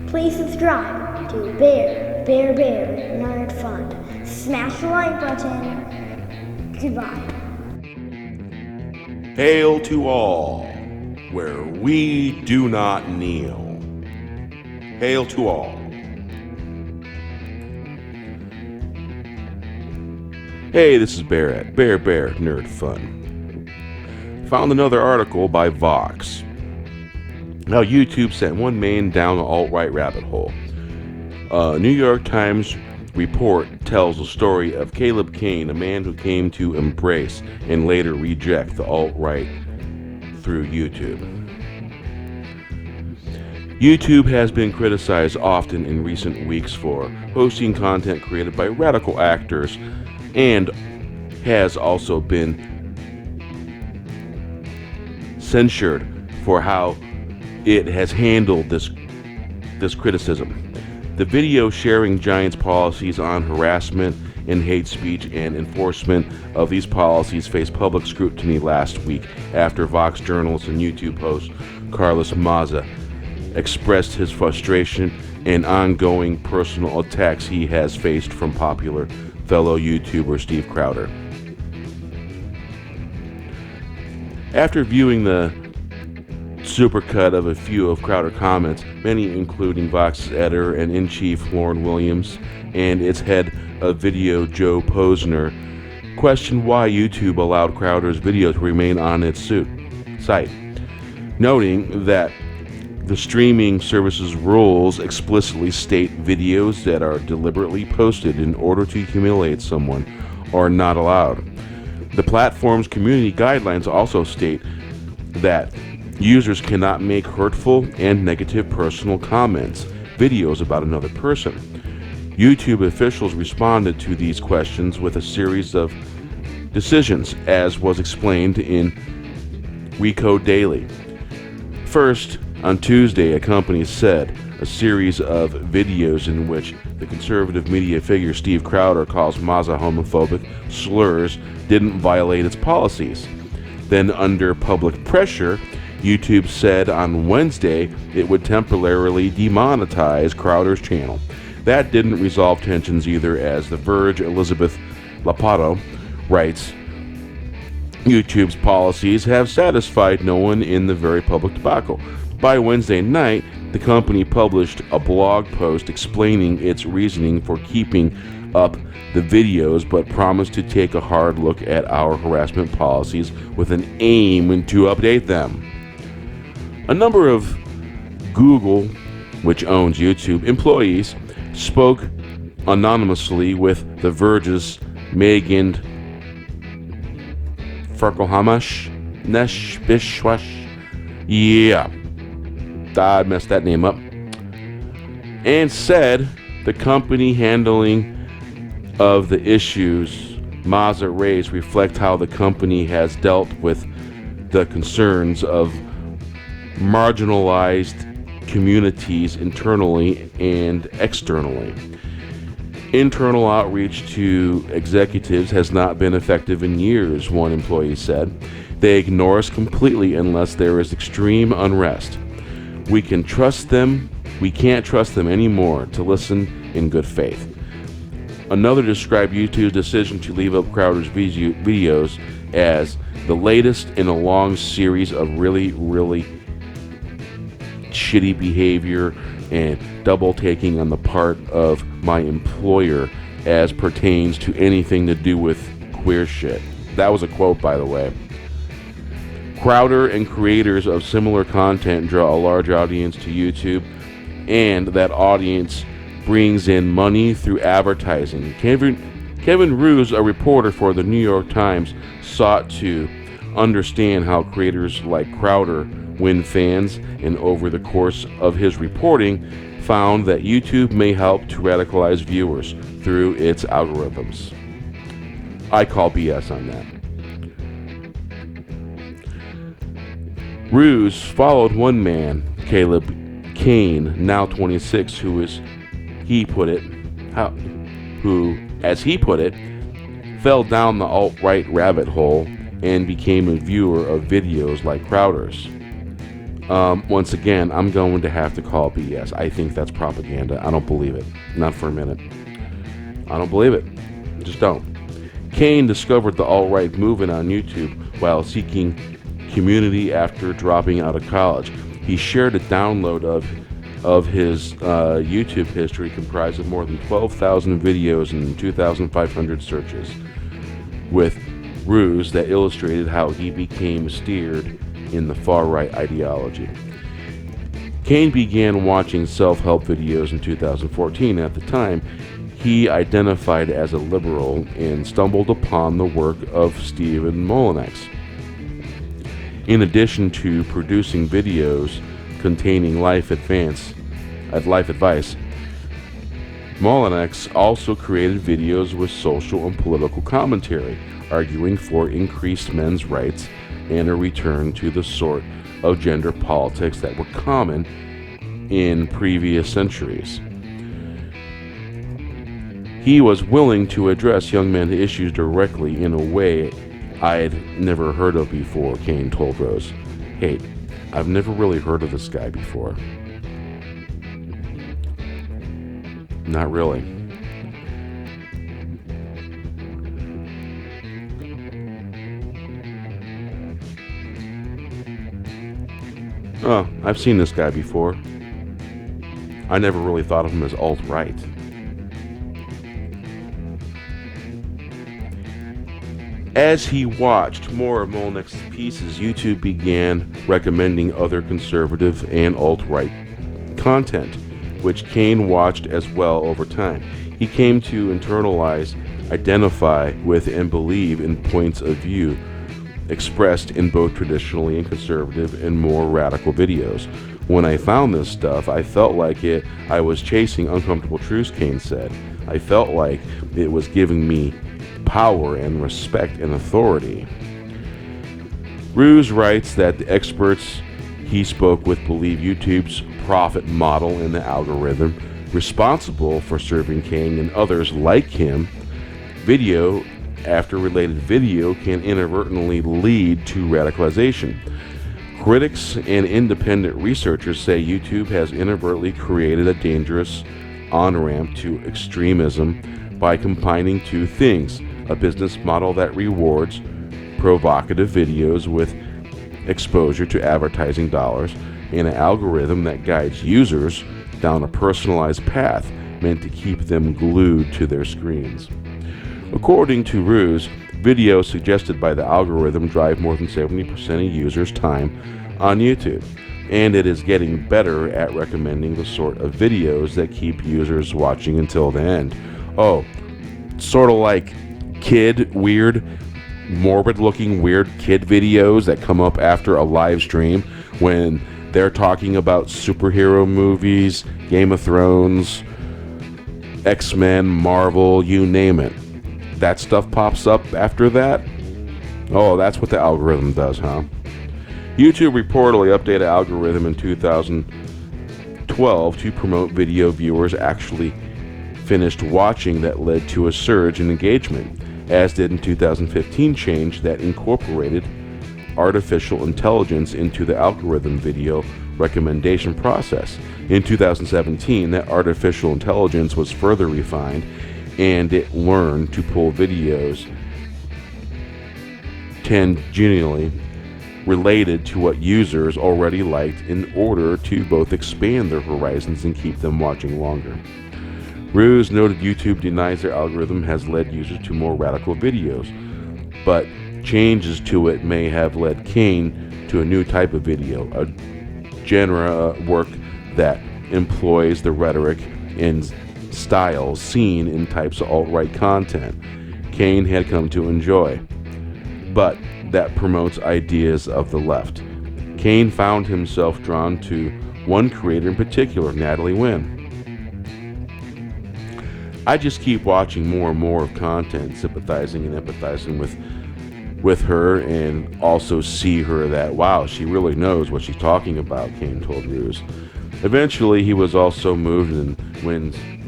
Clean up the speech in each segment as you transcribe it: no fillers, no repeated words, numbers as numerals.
Please subscribe to Bear Nerd Fun. Smash the like button. Goodbye. Hail to all, where we do not kneel. Hail to all. Hey, this is Bear at Bear Nerd Fun. Found another article by Vox. Now, YouTube sent one man down the alt-right rabbit hole. A New York Times report tells the story of Caleb Cain, a man who came to embrace and later reject the alt-right through YouTube. YouTube has been criticized often in recent weeks for hosting content created by radical actors and has also been censured for how it has handled this criticism. The video sharing giant's policies on harassment and hate speech and enforcement of these policies faced public scrutiny last week after Vox journalist and YouTube host Carlos Maza expressed his frustration and ongoing personal attacks he has faced from popular fellow YouTuber Steve Crowder. After viewing the supercut of a few of Crowder comments, many including Vox's editor and in-chief Lauren Williams and its head of video Joe Posner, questioned why YouTube allowed Crowder's video to remain on its site, noting that the streaming service's rules explicitly state videos that are deliberately posted in order to humiliate someone are not allowed. The platform's community guidelines also state that users cannot make hurtful and negative personal comments, videos about another person. YouTube officials responded to these questions with a series of decisions, as was explained in Recode Daily. First, on Tuesday, a company said a series of videos in which the conservative media figure Steve Crowder calls Maza homophobic slurs didn't violate its policies. Then, under public pressure, YouTube said on Wednesday it would temporarily demonetize Crowder's channel. That didn't resolve tensions either, as The Verge Elizabeth Lapato writes, YouTube's policies have satisfied no one in the very public debacle. By Wednesday night, the company published a blog post explaining its reasoning for keeping up the videos, but promised to take a hard look at our harassment policies with an aim to update them. A number of Google, which owns YouTube, employees spoke anonymously with The Verge's Megan Farkelhamash Neshbishwash. Yeah, I messed that name up. And said the company handling of the issues Maza raised reflect how the company has dealt with the concerns of marginalized communities internally and externally. Internal outreach to executives has not been effective in years, one employee said. They ignore us completely unless there is extreme unrest. We can't trust them anymore to listen in good faith. Another described YouTube's decision to leave up Crowder's videos as the latest in a long series of really shitty behavior and double taking on the part of my employer as pertains to anything to do with queer shit. That was a quote, by the way. Crowder and creators of similar content draw a large audience to YouTube, and that audience brings in money through advertising. Kevin Roos, a reporter for the New York Times, sought to understand how creators like Crowder win fans, and over the course of his reporting, found that YouTube may help to radicalize viewers through its algorithms. I call BS on that. Roos followed one man, Caleb Cain, now 26, who, as he put it, fell down the alt-right rabbit hole and became a viewer of videos like Crowder's. Once again, I'm going to have to call BS. I think that's propaganda. I don't believe it. Not for a minute. I don't believe it. Just don't. Kane discovered the alt-right movement on YouTube while seeking community after dropping out of college. He shared a download of his YouTube history comprised of more than 12,000 videos and 2,500 searches, with ruse that illustrated how he became steered in the far-right ideology. Kane began watching self-help videos in 2014. At the time, he identified as a liberal and stumbled upon the work of Stephen Molyneux. In addition to producing videos containing life advice, Molyneux also created videos with social and political commentary, arguing for increased men's rights and a return to the sort of gender politics that were common in previous centuries. He was willing to address young men's issues directly in a way I'd never heard of before, Kane told Rose. Hey, I've never really heard of this guy before. Not really. Oh, I've seen this guy before. I never really thought of him as alt-right. As he watched more of Molyneux's pieces, YouTube began recommending other conservative and alt-right content, which Kane watched as well over time. He came to internalize, identify with, and believe in points of view expressed in both traditionally and conservative and more radical videos. When I found this stuff, I felt like I was chasing uncomfortable truths, Kane said. I felt like it was giving me power and respect and authority. Ruse writes that the experts he spoke with believe YouTube's profit model and the algorithm responsible for serving Kane and others like him video after related video can inadvertently lead to radicalization. Critics and independent researchers say YouTube has inadvertently created a dangerous on-ramp to extremism by combining two things: a business model that rewards provocative videos with exposure to advertising dollars, and an algorithm that guides users down a personalized path meant to keep them glued to their screens. According to Ruse, videos suggested by the algorithm drive more than 70% of users' time on YouTube, and it is getting better at recommending the sort of videos that keep users watching until the end. Oh, sort of like weird, morbid-looking weird kid videos that come up after a live stream when they're talking about superhero movies, Game of Thrones, X-Men, Marvel, you name it. That stuff pops up after that? Oh, that's what the algorithm does, huh? YouTube reportedly updated the algorithm in 2012 to promote video viewers actually finished watching that led to a surge in engagement, as did in 2015 change that incorporated artificial intelligence into the algorithm video recommendation process. In 2017, that artificial intelligence was further refined and it learned to pull videos tangentially related to what users already liked in order to both expand their horizons and keep them watching longer. Ruse noted YouTube denies their algorithm has led users to more radical videos, but changes to it may have led Kane to a new type of video, a genre work that employs the rhetoric and styles seen in types of alt-right content Kane had come to enjoy, but that promotes ideas of the left. Kane found himself drawn to one creator in particular, Natalie Wynn. I just keep watching more and more of content, sympathizing and empathizing with her, and also see her that, wow, she really knows what she's talking about, Kane told Ruse. Eventually, he was also moved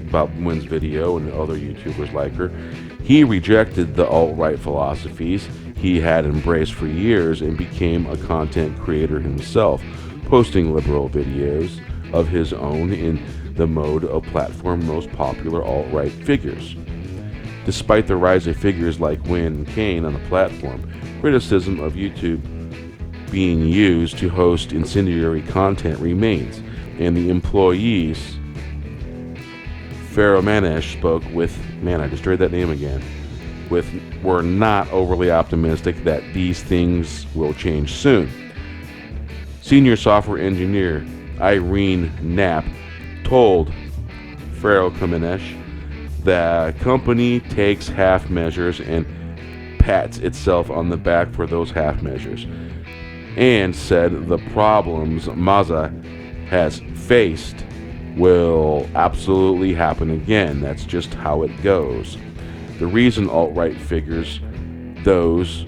about Wynn's video and other YouTubers like her. He rejected the alt-right philosophies he had embraced for years and became a content creator himself, posting liberal videos of his own in the mode of platform most popular alt-right figures. Despite the rise of figures like Wynn and Kane on the platform, criticism of YouTube being used to host incendiary content remains, and the employees Pharaoh Manesh spoke with, man, I destroyed that name again, were not overly optimistic that these things will change soon. Senior software engineer Irene Knapp told Pharaoh Manesh the company takes half measures and pats itself on the back for those half measures, and said the problems Maza has faced will absolutely happen again. That's just how it goes. The reason alt-right figures, those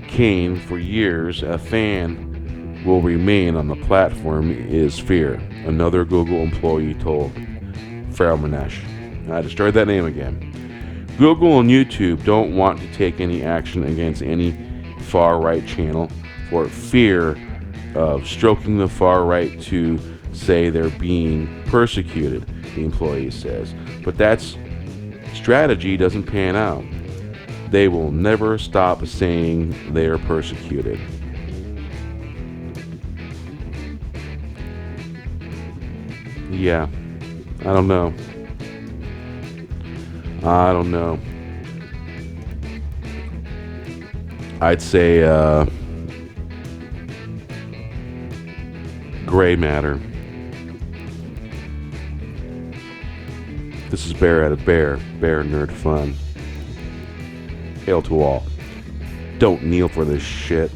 Kane for years, a fan will remain on the platform is fear, another Google employee told Pharaoh Manesh. I destroyed that name again. Google and YouTube don't want to take any action against any far-right channel for fear of stroking the far-right to say they're being persecuted, the employee says. But that strategy doesn't pan out. They will never stop saying they are persecuted. Yeah, I don't know. I'd say gray matter. This is Bear at a Bear Nerd Fun. Hail to all. Don't kneel for this shit.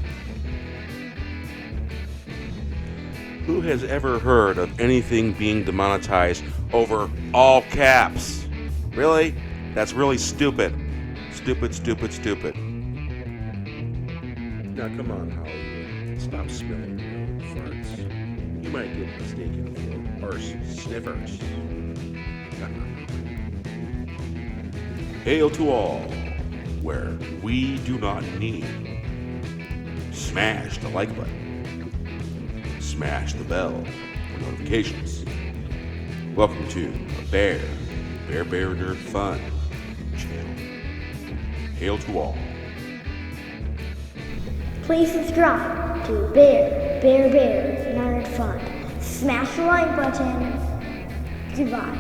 Who has ever heard of anything being demonetized over all caps? Really? That's really stupid. Stupid. Now come on, Hollywood. Stop spilling your own farts. You might get mistaken for arse sniffers. Hail to all, where we do not need. Smash the like button. Smash the bell for notifications. Welcome to Bear Nerd Fun channel. Hail to all. Please subscribe to Bear Nerd Fun. Smash the like button. Goodbye.